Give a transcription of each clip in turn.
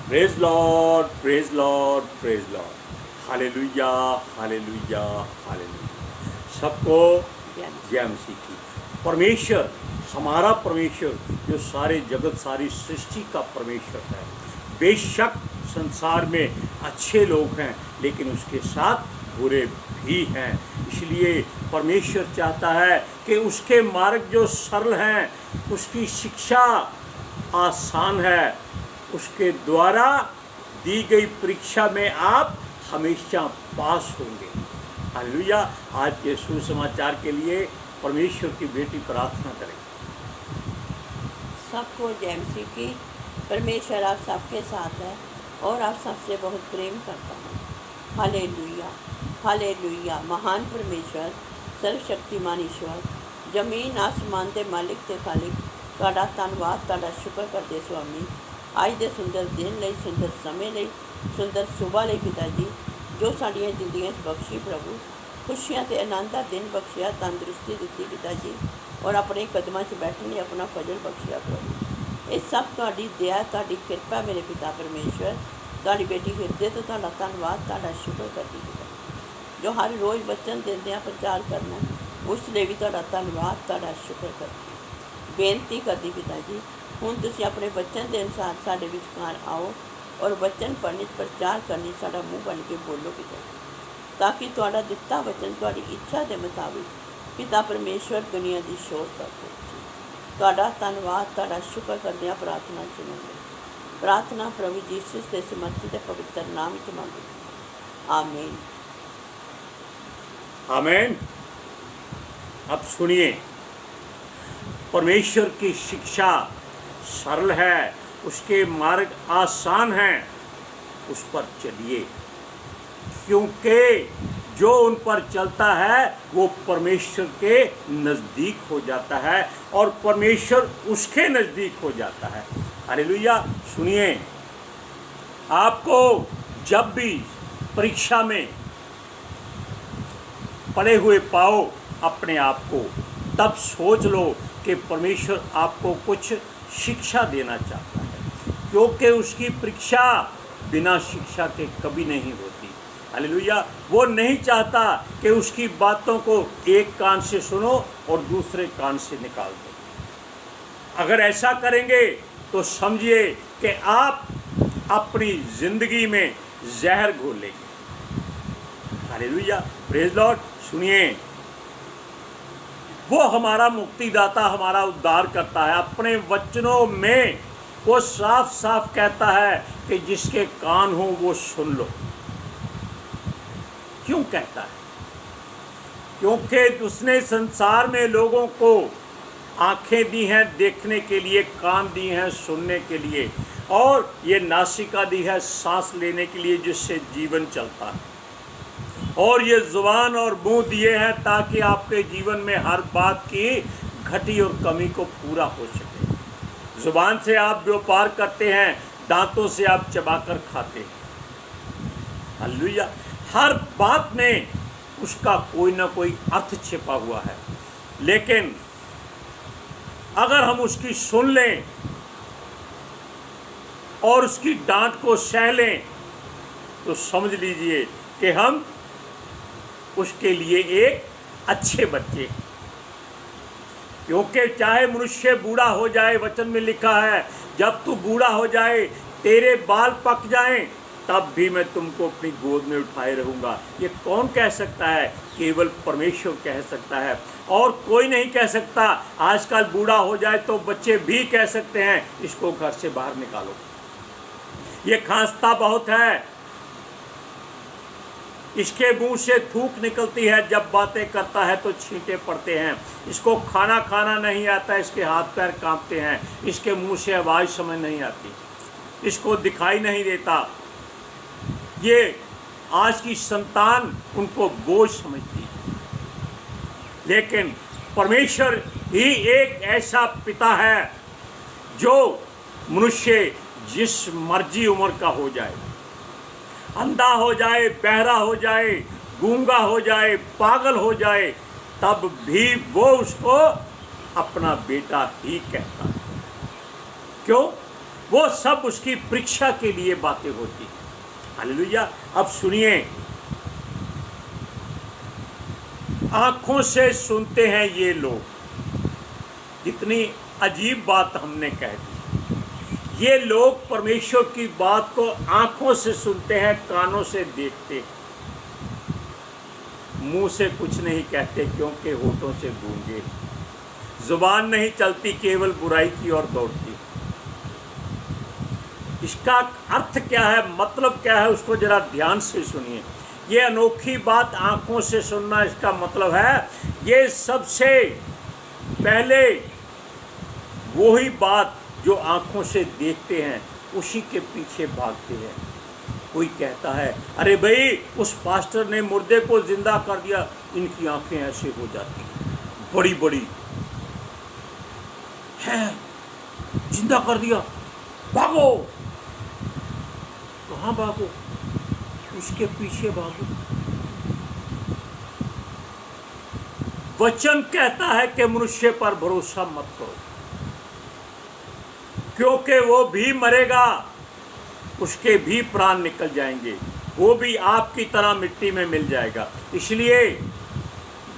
Praise Lord, praise Lord, praise Lord. Hallelujah, hallelujah, hallelujah. सबको जय मसीह की। परमेश्वर, हमारा परमेश्वर जो सारे जगत सारी सृष्टि का परमेश्वर है। बेशक संसार में अच्छे लोग हैं, लेकिन उसके साथ बुरे भी हैं। इसलिए परमेश्वर चाहता है कि उसके मार्ग जो सरल हैं, उसकी शिक्षा आसान है, उसके द्वारा दी गई परीक्षा में आप हमेशा पास होंगे। हालेलुया। आज के सुसमाचार के लिए परमेश्वर की बेटी प्रार्थना करें। सबको जय मसीह की। परमेश्वर आप सबके साथ है और आप सबसे बहुत प्रेम करता है। Hallelujah, hallelujah. महान परमेश्वर, सर्वशक्तिमान ईश्वर, जमीन आसमान के मालिक ते खालिक, तुहाडा धन्नवाद, तुहाडा शुक्र करते स्वामी। अज दे सुंदर दिन लई, सुंदर समय लई, सुंदर सुबह लई पिता जी, जो साडियां जिंदगियां बख्शी प्रभु, खुशियां ते आनंद दा दिन बख्शिया, तंदुरुस्ती दित्ती पिता जी, और अपने कदमां 'च बैठने अपना फजल बख्शिया प्रभु। ये सब तुहाडी दया, तुहाडी किरपा मेरे पिता परमेश्वर। तुहाडी बेटी हिरदे तो तुहाडा धन्नवाद, तुहाडा शुक्र करदी पिता, जो हर रोज़ वचन देंदियां प्रचार करना, उस लिए भी तुहाडा धन्नवाद, तुहाडा शुक्र करदी। बेनती करदी पिता जी, हुण तुसीं अपने वचन के अनुसार साडे विचकार आओ और वचन पढ़ने प्रचार करने साडा मुँह बन के बोलो पिता, ताकि तुहाडा दिता वचन तुहाडी इच्छा के मुताबिक पिता परमेश्वर दुनिया की शोर तक पहुँचे। तुहाडा धन्नवाद, तुहाडा शुक्र करदे हां। प्रार्थना सुनो, प्रार्थना प्रभु यीशु के समर्थित ते पवित्र नाम च मंगो, आमीन, आमीन। अब सुनिए, परमेश्वर की शिक्षा सरल है, उसके मार्ग आसान हैं, उस पर चलिए, क्योंकि जो उन पर चलता है वो परमेश्वर के नज़दीक हो जाता है और परमेश्वर उसके नज़दीक हो जाता है। हालेलुया। सुनिए, आपको जब भी परीक्षा में पड़े हुए पाओ अपने आप को, तब सोच लो कि परमेश्वर आपको कुछ शिक्षा देना चाहता है, क्योंकि उसकी परीक्षा बिना शिक्षा के कभी नहीं होती। हालेलुया। वो नहीं चाहता कि उसकी बातों को एक कान से सुनो और दूसरे कान से निकाल दो। अगर ऐसा करेंगे तो समझिए कि आप अपनी जिंदगी में जहर घोलेंगे। Hallelujah, praise Lord. सुनिए, वो हमारा मुक्तिदाता, हमारा उद्धार करता है। अपने वचनों में वो साफ साफ कहता है कि जिसके कान हो वो सुन लो। क्यों कहता है? क्योंकि उसने संसार में लोगों को आंखें दी हैं देखने के लिए, कान दी हैं सुनने के लिए, और ये नासिका दी है सांस लेने के लिए, जिससे जीवन चलता है, और ये जुबान और मुंह दिए हैं ताकि आपके जीवन में हर बात की घटी और कमी को पूरा हो सके। जुबान से आप व्यापार करते हैं, दांतों से आप चबाकर खाते हैं। हालेलुया। हर बात में उसका कोई ना कोई अर्थ छिपा हुआ है, लेकिन अगर हम उसकी सुन लें और उसकी डांट को सह लें, तो समझ लीजिए कि हम उसके लिए एक अच्छे बच्चे हैं। क्योंकि चाहे मनुष्य बूढ़ा हो जाए, वचन में लिखा है, जब तू बूढ़ा हो जाए, तेरे बाल पक जाएं, तब भी मैं तुमको अपनी गोद में उठाए रहूँगा। ये कौन कह सकता है? केवल परमेश्वर कह सकता है, और कोई नहीं कह सकता। आजकल बूढ़ा हो जाए तो बच्चे भी कह सकते हैं, इसको घर से बाहर निकालो, ये खांसता बहुत है, इसके मुंह से थूक निकलती है, जब बातें करता है तो छींटे पड़ते हैं, इसको खाना खाना नहीं आता, इसके हाथ पैर कांपते हैं, इसके मुंह से आवाज़ समझ नहीं आती, इसको दिखाई नहीं देता। ये आज की संतान उनको बोझ समझती है, लेकिन परमेश्वर ही एक ऐसा पिता है जो मनुष्य जिस मर्जी उम्र का हो जाए, अंधा हो जाए, बहरा हो जाए, गूंगा हो जाए, पागल हो जाए, तब भी वो उसको अपना बेटा ही कहता है। क्यों? वो सब उसकी परीक्षा के लिए बातें होती हैं। हालेलुया। अब सुनिए, आंखों से सुनते हैं ये लोग, कितनी अजीब बात हमने कह दी। ये लोग परमेश्वर की बात को आंखों से सुनते हैं, कानों से देखते हैं, मुंह से कुछ नहीं कहते क्योंकि होठों से गूंगे, जुबान नहीं चलती, केवल बुराई की ओर दौड़ती। इसका अर्थ क्या है, मतलब क्या है, उसको जरा ध्यान से सुनिए। ये अनोखी बात आंखों से सुनना, इसका मतलब है ये सबसे पहले वही बात जो आंखों से देखते हैं उसी के पीछे भागते हैं। कोई कहता है अरे भाई उस पास्टर ने मुर्दे को जिंदा कर दिया, इनकी आंखें ऐसे हो जाती बड़ी बड़ी है, जिंदा कर दिया, भागो। कहाँ भागो? उसके पीछे भागो। वचन कहता है कि मनुष्य पर भरोसा मत करो, क्योंकि वो भी मरेगा, उसके भी प्राण निकल जाएंगे, वो भी आपकी तरह मिट्टी में मिल जाएगा। इसलिए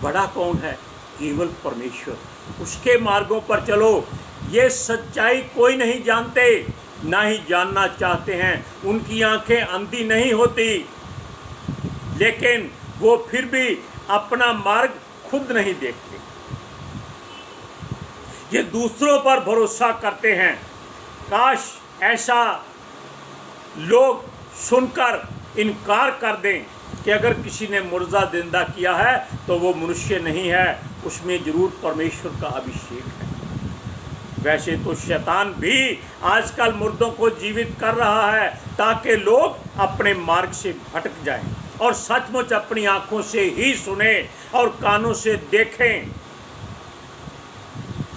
बड़ा कौन है? केवल परमेश्वर। उसके मार्गों पर चलो। ये सच्चाई कोई नहीं जानते, ना ही जानना चाहते हैं। उनकी आंखें अंधी नहीं होती, लेकिन वो फिर भी अपना मार्ग खुद नहीं देखते। ये दूसरों पर भरोसा करते हैं। काश ऐसा लोग सुनकर इनकार कर दें कि अगर किसी ने मुर्दा जिंदा किया है तो वो मनुष्य नहीं है, उसमें जरूर परमेश्वर का अभिषेक है। वैसे तो शैतान भी आजकल मुर्दों को जीवित कर रहा है ताकि लोग अपने मार्ग से भटक जाएं और सचमुच अपनी आंखों से ही सुने और कानों से देखें।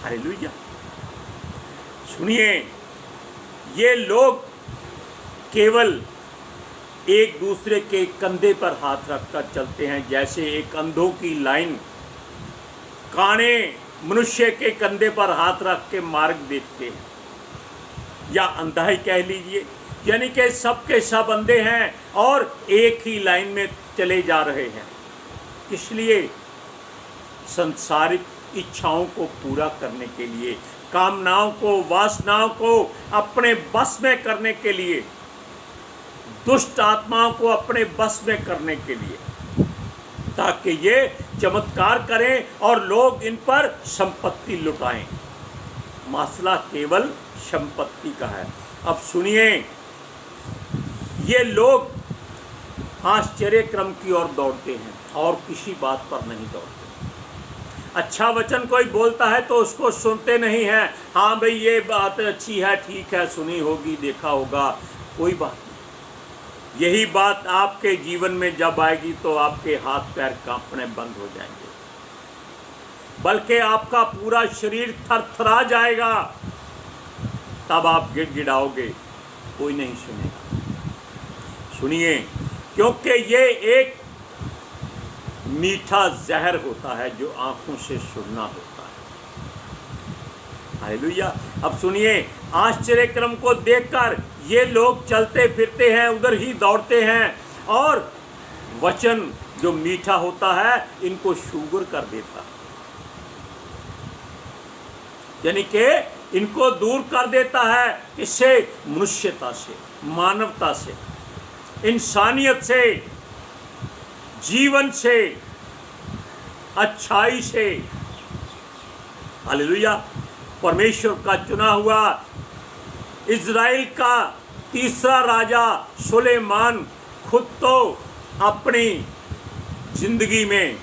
हालेलुया। सुनिए, ये लोग केवल एक दूसरे के कंधे पर हाथ रखकर चलते हैं, जैसे एक अंधों की लाइन काने मनुष्य के कंधे पर हाथ रख के मार्ग देखते हैं, या अंधा ही कह लीजिए, यानी कि सब के सब अंधे हैं और एक ही लाइन में चले जा रहे हैं। इसलिए संसारिक इच्छाओं को पूरा करने के लिए, कामनाओं को, वासनाओं को अपने बस में करने के लिए, दुष्ट आत्माओं को अपने बस में करने के लिए, ताकि ये चमत्कार करें और लोग इन पर संपत्ति लुटाएं। मसला केवल संपत्ति का है। अब सुनिए, ये लोग आश्चर्य क्रम की ओर दौड़ते हैं और किसी बात पर नहीं दौड़ते। अच्छा वचन कोई बोलता है तो उसको सुनते नहीं हैं। हाँ भाई ये बात अच्छी है, ठीक है, सुनी होगी, देखा होगा, कोई बात नहीं। यही बात आपके जीवन में जब आएगी तो आपके हाथ पैर कांपने बंद हो जाएंगे, बल्कि आपका पूरा शरीर थरथरा जाएगा। तब आप गिड़गिड़ाओगे, कोई नहीं सुनेगा। सुनिए, क्योंकि ये एक मीठा जहर होता है जो आंखों से सुनना होता है। हालेलुया। अब सुनिए, आश्चर्य क्रम को देखकर ये लोग चलते फिरते हैं, उधर ही दौड़ते हैं, और वचन जो मीठा होता है इनको शुगर कर देता है, यानी कि इनको दूर कर देता है। इससे मनुष्यता से, मानवता से, इंसानियत से, जीवन से, अच्छाई से। हालेलुया। परमेश्वर का चुना हुआ इज़राइल का तीसरा राजा सुलेमान खुद तो अपनी जिंदगी में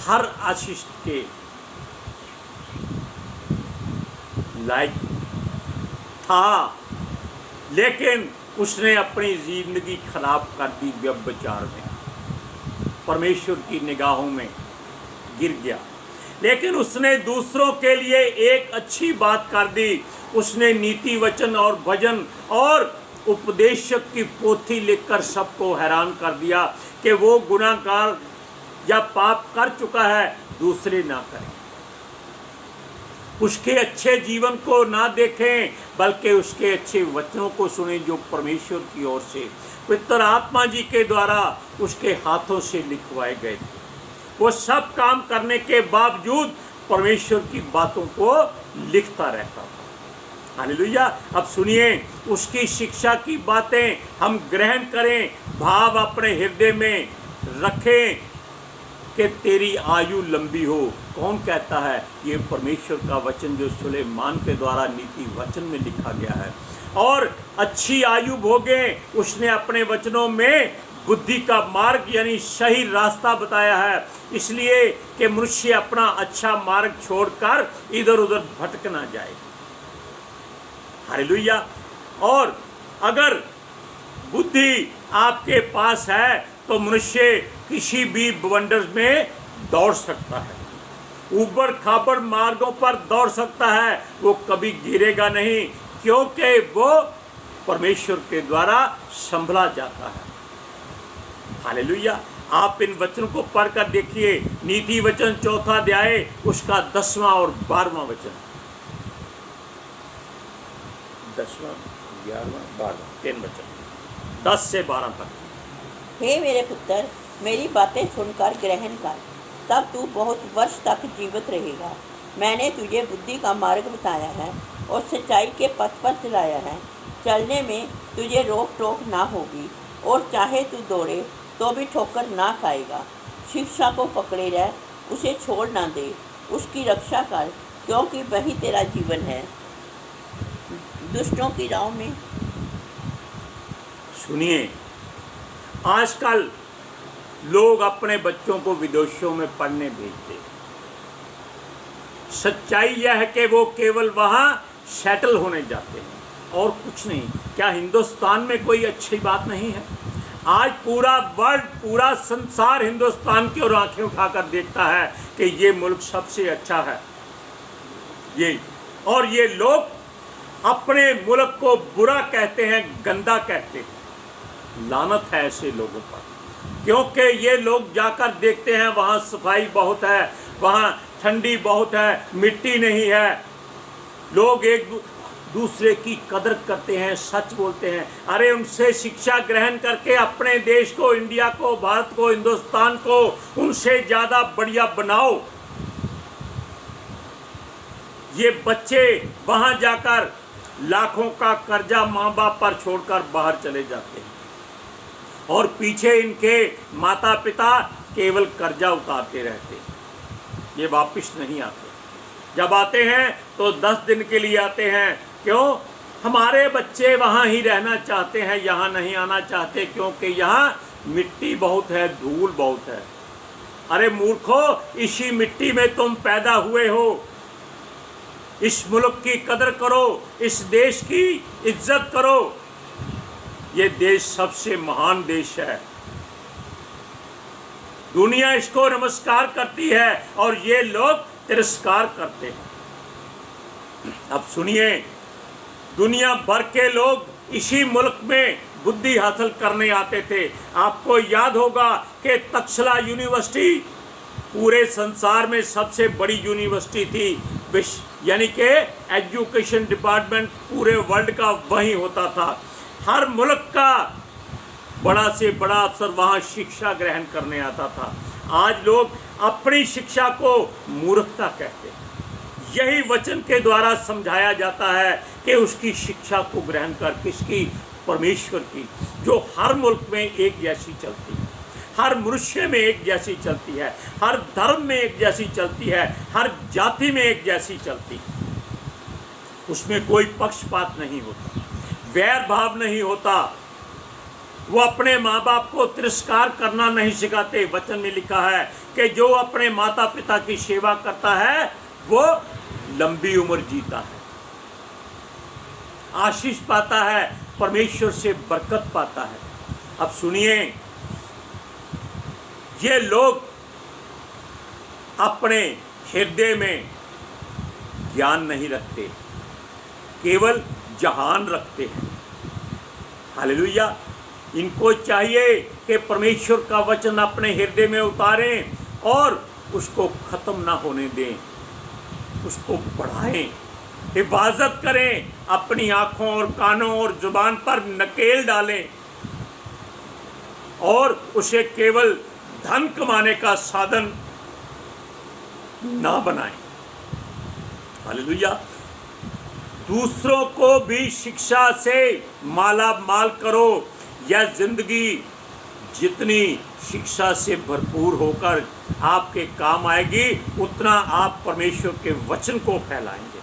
हर आशीष के लायक था, लेकिन उसने अपनी जिंदगी खराब कर दी व्यभिचार में, परमेश्वर की निगाहों में गिर गया। लेकिन उसने दूसरों के लिए एक अच्छी बात कर दी। उसने नीति वचन और भजन और उपदेशक की पोथी लिखकर सबको हैरान कर दिया कि वो गुनाहगार या पाप कर चुका है, दूसरे ना करें। उसके अच्छे जीवन को ना देखें, बल्कि उसके अच्छे वचनों को सुने जो परमेश्वर की ओर से पवित्र आत्मा जी के द्वारा उसके हाथों से लिखवाए गए थे। वो सब काम करने के बावजूद परमेश्वर की बातों को लिखता रहता था। हालेलुया। अब सुनिए, उसकी शिक्षा की बातें हम ग्रहण करें, भाव अपने हृदय में रखें कि तेरी आयु लंबी हो। कौन कहता है? ये परमेश्वर का वचन जो सुलेमान के द्वारा नीति वचन में लिखा गया है। और अच्छी आयु भोगें, उसने अपने वचनों में बुद्धि का मार्ग यानी सही रास्ता बताया है, इसलिए कि मनुष्य अपना अच्छा मार्ग छोड़कर इधर उधर भटक ना जाए। हालेलुया। और अगर बुद्धि आपके पास है तो मनुष्य किसी भी बवंडर में दौड़ सकता है, ऊबड़ खाबड़ मार्गों पर दौड़ सकता है, वो कभी गिरेगा नहीं, क्योंकि वो परमेश्वर के द्वारा संभला जाता है। हालेलुया। आप इन वचनों को पढ़कर देखिए, नीति वचन 4 अध्याय उसका 10वां और 12वां वचन, 10वां 11वां 12वां 3 वचन 10 से 12 तक। हे मेरे पुत्र, मेरी बातें सुनकर ग्रहण कर, तब तू बहुत वर्ष तक जीवित रहेगा। मैंने तुझे बुद्धि का मार्ग बताया है और सच्चाई के पथ पर चलाया है। चलने में तुझे रोक टोक ना होगी, और चाहे तू दौड़े तो भी ठोकर ना खाएगा। शिक्षा को पकड़े रह, उसे छोड़ ना दे, उसकी रक्षा कर, क्योंकि वही तेरा जीवन है। दुष्टों की राह में सुनिए, आजकल लोग अपने बच्चों को विदेशों में पढ़ने भेजते हैं। सच्चाई यह है कि वो केवल वहाँ सेटल होने जाते हैं और कुछ नहीं। क्या हिंदुस्तान में कोई अच्छी बात नहीं है? आज पूरा वर्ल्ड, पूरा संसार हिंदुस्तान की ओर आंखें उठाकर देखता है कि ये मुल्क सबसे अच्छा है। ये लोग अपने मुल्क को बुरा कहते हैं, गंदा कहते हैं। लानत है ऐसे लोगों पर, क्योंकि ये लोग जाकर देखते हैं वहाँ सफाई बहुत है, वहाँ ठंडी बहुत है, मिट्टी नहीं है, लोग एक दूसरे की कदर करते हैं, सच बोलते हैं। अरे उनसे शिक्षा ग्रहण करके अपने देश को, इंडिया को, भारत को, हिंदुस्तान को उनसे ज़्यादा बढ़िया बनाओ। ये बच्चे वहाँ जाकर लाखों का कर्जा माँ बाप पर छोड़कर बाहर चले जाते हैं और पीछे इनके माता पिता केवल कर्जा उतारते रहते हैं, ये वापस नहीं आते। जब आते हैं तो 10 दिन के लिए आते हैं। क्यों? हमारे बच्चे वहाँ ही रहना चाहते हैं, यहाँ नहीं आना चाहते, क्योंकि यहाँ मिट्टी बहुत है, धूल बहुत है। अरे मूर्खो, इसी मिट्टी में तुम पैदा हुए हो। इस मुल्क की कदर करो, इस देश की इज्जत करो। ये देश सबसे महान देश है, दुनिया इसको नमस्कार करती है और ये लोग तिरस्कार करते हैं। अब सुनिए, दुनिया भर के लोग इसी मुल्क में बुद्धि हासिल करने आते थे। आपको याद होगा कि तक्षशिला यूनिवर्सिटी पूरे संसार में सबसे बड़ी यूनिवर्सिटी थी, यानी कि एजुकेशन डिपार्टमेंट पूरे वर्ल्ड का वहीं होता था। हर मुल्क का बड़ा से बड़ा अफसर वहाँ शिक्षा ग्रहण करने आता था। आज लोग अपनी शिक्षा को मूर्खता कहते हैं। यही वचन के द्वारा समझाया जाता है कि उसकी शिक्षा को ग्रहण कर, किसकी? परमेश्वर की, जो हर मुल्क में एक जैसी चलती है, हर मनुष्य में एक जैसी चलती है, हर धर्म में एक जैसी चलती है, हर जाति में एक जैसी चलती है। उसमें कोई पक्षपात नहीं होता, वैर भाव नहीं होता। वो अपने माँ बाप को तिरस्कार करना नहीं सिखाते। वचन में लिखा है कि जो अपने माता पिता की सेवा करता है वो लंबी उम्र जीता है, आशीष पाता है, परमेश्वर से बरकत पाता है। अब सुनिए, ये लोग अपने हृदय में ज्ञान नहीं रखते, केवल जहान रखते हैं। हालेलुया। इनको चाहिए कि परमेश्वर का वचन अपने हृदय में उतारें और उसको खत्म ना होने दें। उसको बढ़ाएं, हिफाजत करें, अपनी आँखों और कानों और जुबान पर नकेल डालें और उसे केवल धन कमाने का साधन ना बनाएं। हालेलुया। दूसरों को भी शिक्षा से माला माल करो। यह जिंदगी जितनी शिक्षा से भरपूर होकर आपके काम आएगी, उतना आप परमेश्वर के वचन को फैलाएंगे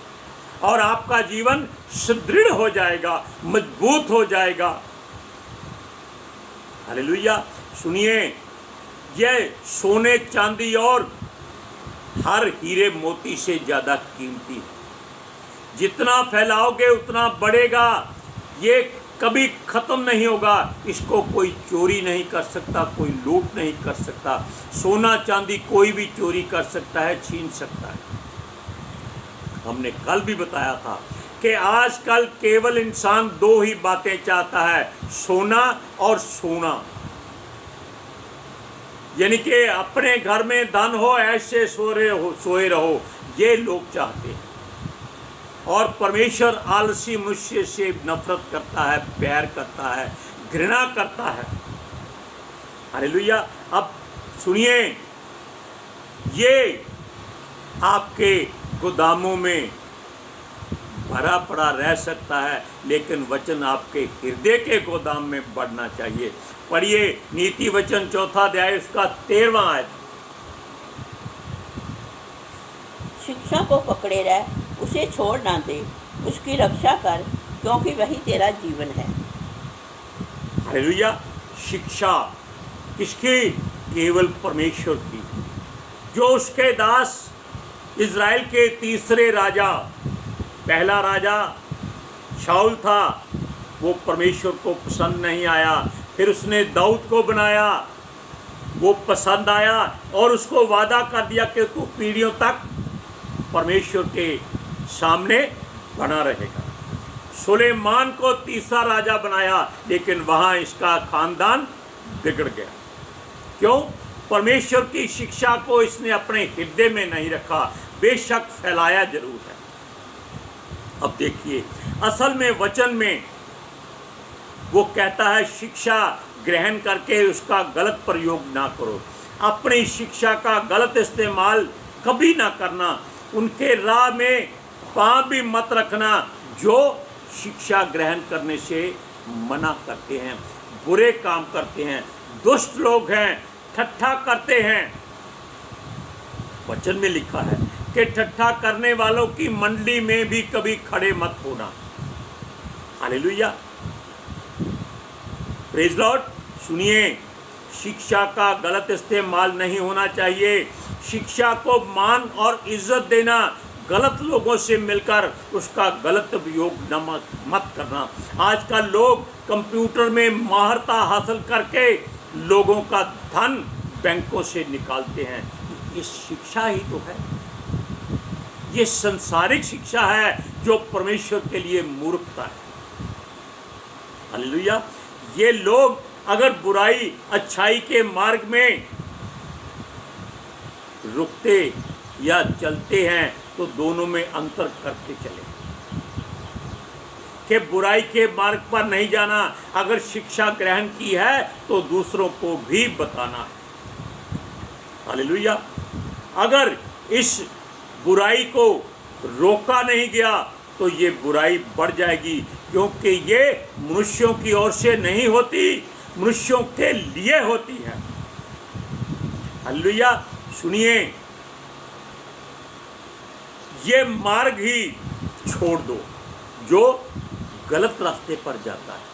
और आपका जीवन सुदृढ़ हो जाएगा, मजबूत हो जाएगा। हालेलुया। सुनिए, यह सोने चांदी और हर हीरे मोती से ज्यादा कीमती है। जितना फैलाओगे उतना बढ़ेगा। ये कभी खत्म नहीं होगा। इसको कोई चोरी नहीं कर सकता, कोई लूट नहीं कर सकता। सोना चांदी कोई भी चोरी कर सकता है, छीन सकता है। हमने कल भी बताया था कि आजकल केवल इंसान दो ही बातें चाहता है, सोना और सोना। यानी कि अपने घर में धन हो, ऐसे सोए रहो, ये लोग चाहते हैं। और परमेश्वर आलसी मनुष्य से नफरत करता है, प्यार करता है, घृणा करता है। हालेलुया। अब सुनिए, ये आपके गोदामों में भरा पड़ा रह सकता है, लेकिन वचन आपके हृदय के गोदाम में बढ़ना चाहिए। पढ़िए नीति वचन 4 अध्याय उसका 13वां आयत। शिक्षा को पकड़े रह, उसे छोड़ ना दे, उसकी रक्षा कर, क्योंकि वही तेरा जीवन है। हालेलुया। शिक्षा किसकी? केवल परमेश्वर की। जो उसके दास इज़राइल के तीसरे राजा, पहला राजा शाऊल था, वो परमेश्वर को पसंद नहीं आया। फिर उसने दाऊद को बनाया, वो पसंद आया और उसको वादा कर दिया कि तू पीढ़ियों तक परमेश्वर के सामने बना रहेगा। सुलेमान को तीसरा राजा बनाया, लेकिन वहां इसका खानदान बिगड़ गया। क्यों? परमेश्वर की शिक्षा को इसने अपने हृदय में नहीं रखा। बेशक फैलाया जरूर है। अब देखिए, असल में वचन में वो कहता है शिक्षा ग्रहण करके उसका गलत प्रयोग ना करो। अपनी शिक्षा का गलत इस्तेमाल कभी ना करना। उनके राह में पाँव भी मत रखना जो शिक्षा ग्रहण करने से मना करते हैं, बुरे काम करते हैं, दुष्ट लोग हैं, ठट्ठा करते हैं। वचन में लिखा है कि ठट्ठा करने वालों की मंडली में भी कभी खड़े मत होना। हालेलुया। Praise Lord. सुनिए, शिक्षा का गलत इस्तेमाल नहीं होना चाहिए। शिक्षा को मान और इज्जत देना, गलत लोगों से मिलकर उसका गलत उपयोग मत करना। आजकल लोग कंप्यूटर में महारता हासिल करके लोगों का धन बैंकों से निकालते हैं। ये शिक्षा ही तो है। ये संसारिक शिक्षा है जो परमेश्वर के लिए मूर्खता है। हालेलुया। ये लोग अगर बुराई अच्छाई के मार्ग में रुकते या चलते हैं तो दोनों में अंतर करके चले कि बुराई के मार्ग पर नहीं जाना। अगर शिक्षा ग्रहण की है तो दूसरों को भी बताना है। हालेलुया। अगर इस बुराई को रोका नहीं गया तो ये बुराई बढ़ जाएगी, क्योंकि ये मनुष्यों की ओर से नहीं होती, मनुष्यों के लिए होती है। हालेलुया। सुनिए, ये मार्ग ही छोड़ दो जो गलत रास्ते पर जाता है।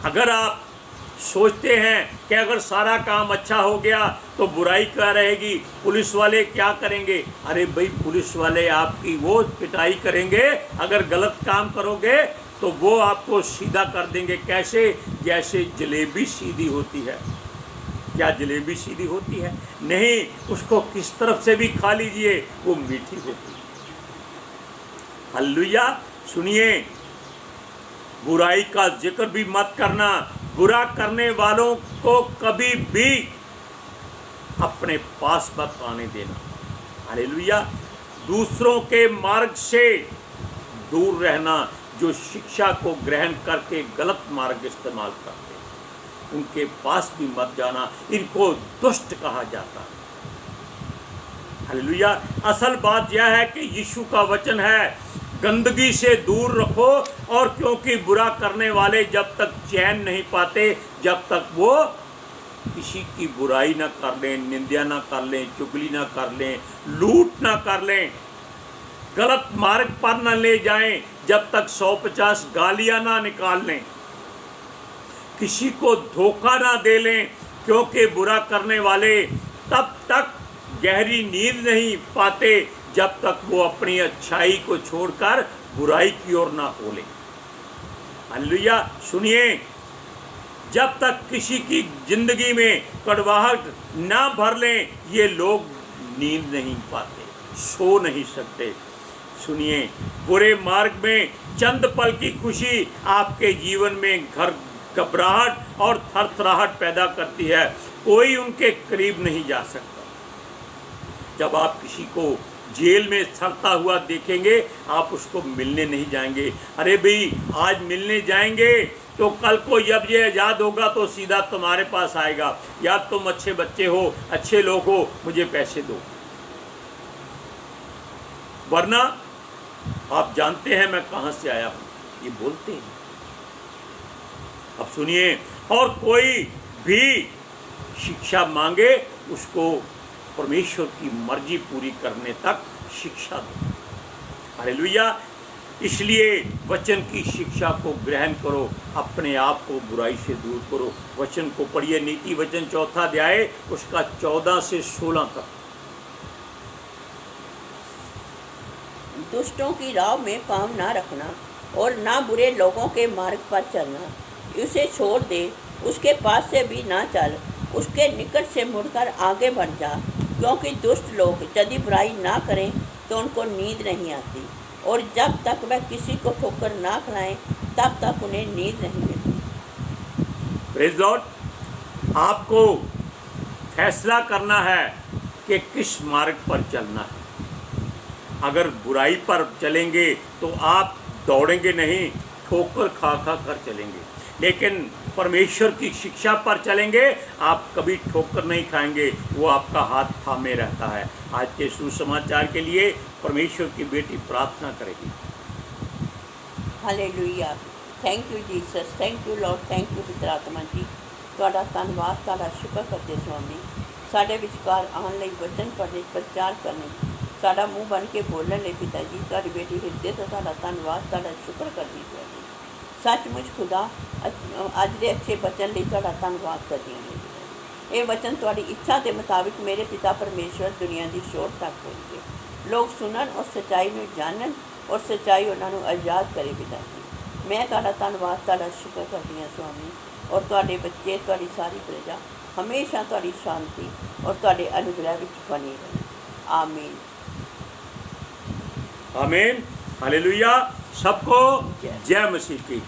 अगर आप सोचते हैं कि अगर सारा काम अच्छा हो गया तो बुराई क्या रहेगी, पुलिस वाले क्या करेंगे? अरे भाई, पुलिस वाले आपकी वो पिटाई करेंगे। अगर गलत काम करोगे तो वो आपको सीधा कर देंगे। कैसे? जैसे जलेबी सीधी होती है। क्या जलेबी सीधी होती है? नहीं, उसको किस तरफ से भी खा लीजिए वो मीठी होती है। हालेलुया। सुनिए, बुराई का जिक्र भी मत करना। बुरा करने वालों को कभी भी अपने पास मत आने देना। हालेलुया। दूसरों के मार्ग से दूर रहना। जो शिक्षा को ग्रहण करके गलत मार्ग इस्तेमाल करते हैं, उनके पास भी मत जाना, इनको दुष्ट कहा जाता है। हालेलुया। असल बात यह है कि यीशु का वचन है, गंदगी से दूर रखो, और क्योंकि बुरा करने वाले जब तक चैन नहीं पाते, जब तक वो किसी की बुराई ना कर लें, निंदा ना कर लें, चुगली ना कर लें, लूट ना कर लें, गलत मार्ग पर न ले जाएं, जब तक 150 गालियां ना निकाल लें, किसी को धोखा ना दे लें, क्योंकि बुरा करने वाले तब तक गहरी नींद नहीं पाते जब तक वो अपनी अच्छाई को छोड़कर बुराई की ओर ना हो लें। हालेलुया। सुनिए, जब तक किसी की जिंदगी में कड़वाहट ना भर लें, ये लोग नींद नहीं पाते, सो नहीं सकते। सुनिए, बुरे मार्ग में चंद पल की खुशी आपके जीवन में घबराहट और थरथराहट पैदा करती है। कोई उनके करीब नहीं जा सकता। जब आप किसी को जेल में सड़ता हुआ देखेंगे, आप उसको मिलने नहीं जाएंगे। अरे भाई, आज मिलने जाएंगे तो कल को जब ये याद होगा तो सीधा तुम्हारे पास आएगा, या तुम अच्छे बच्चे हो, अच्छे लोग हो, मुझे पैसे दो। वरना आप जानते हैं मैं कहां से आया हूं, ये बोलते हैं। अब सुनिए, और कोई भी शिक्षा मांगे, उसको परमेश्वर की मर्जी पूरी करने तक शिक्षा दो। हालेलुया। इसलिए वचन की शिक्षा को ग्रहण करो, अपने आप को बुराई से दूर करो। वचन को पढ़िए, नीति वचन 4 अध्याय उसका 14 से 16 तक। दुष्टों की राह में पाँव ना रखना और ना बुरे लोगों के मार्ग पर चलना। उसे छोड़ दे, उसके पास से भी ना चल, उसके निकट से मुड़कर आगे बढ़ जा, क्योंकि दुष्ट लोग यदि बुराई ना करें तो उनको नींद नहीं आती, और जब तक वह किसी को ठोकर ना खिलाएं तब तक उन्हें नींद नहीं मिलती। Praise Lord. आपको फैसला करना है कि किस मार्ग पर चलना है। अगर बुराई पर चलेंगे तो आप दौड़ेंगे नहीं, ठोकर खा खा कर चलेंगे। लेकिन परमेश्वर की शिक्षा पर चलेंगे, आप कभी ठोकर नहीं खाएंगे, वो आपका हाथ थामे रहता है। आज के सुसमाचार के लिए परमेश्वर की बेटी प्रार्थना करेगी। Hallelujah. Thank you Jesus, thank you Lord, thank you पिता आत्मा जी। ਤੁਹਾਡਾ ਧੰਨਵਾਦ, ਤੁਹਾਡਾ ਸ਼ੁਕਰ ਕਰਦੇ स्वामी। ਸਾਡੇ ਵਿਚਕਾਰ ਆਉਣ ਲਈ ਵਚਨ ਪੜ੍ਹਨੇ, ਪ੍ਰਚਾਰ ਕਰਨੇ, ਸਾਡਾ ਮੂੰਹ ਬਣ ਕੇ ਬੋਲਣ ਲਈ ਪਿਤਾ ਜੀ, ਤੁਹਾਡੀ ਬੇਟੀ ਹਿਰਦੇ ਤੋਂ ਤੁਹਾਡਾ ਧੰਨਵਾਦ, ਤੁਹਾਡਾ ਸ਼ੁਕਰ ਕਰਦੀ स्वामी। सचमुच खुदा अज के अच्छे वचन लिए तुहाडा धन्नवाद करती हैं। ये वचन तुहाडी इच्छा के मुताबिक मेरे पिता परमेश्वर दुनिया की छोर तक पहुँचे, लोग सुनन और सच्चाई में जानन और सच्चाई उन्होंने आज़ाद करे पिता जी। मैं तुहाडा धन्नवाद, तुहाडा शुक्र करती हूँ स्वामी, और तुहाडे बच्चे, तुहाडी सारी प्रजा हमेशा तुहाडी शांति और तुहाडे अनुग्रह विच बनी रहे। आमीन, आमीन। हालेलुया। सबको जय मसीह की।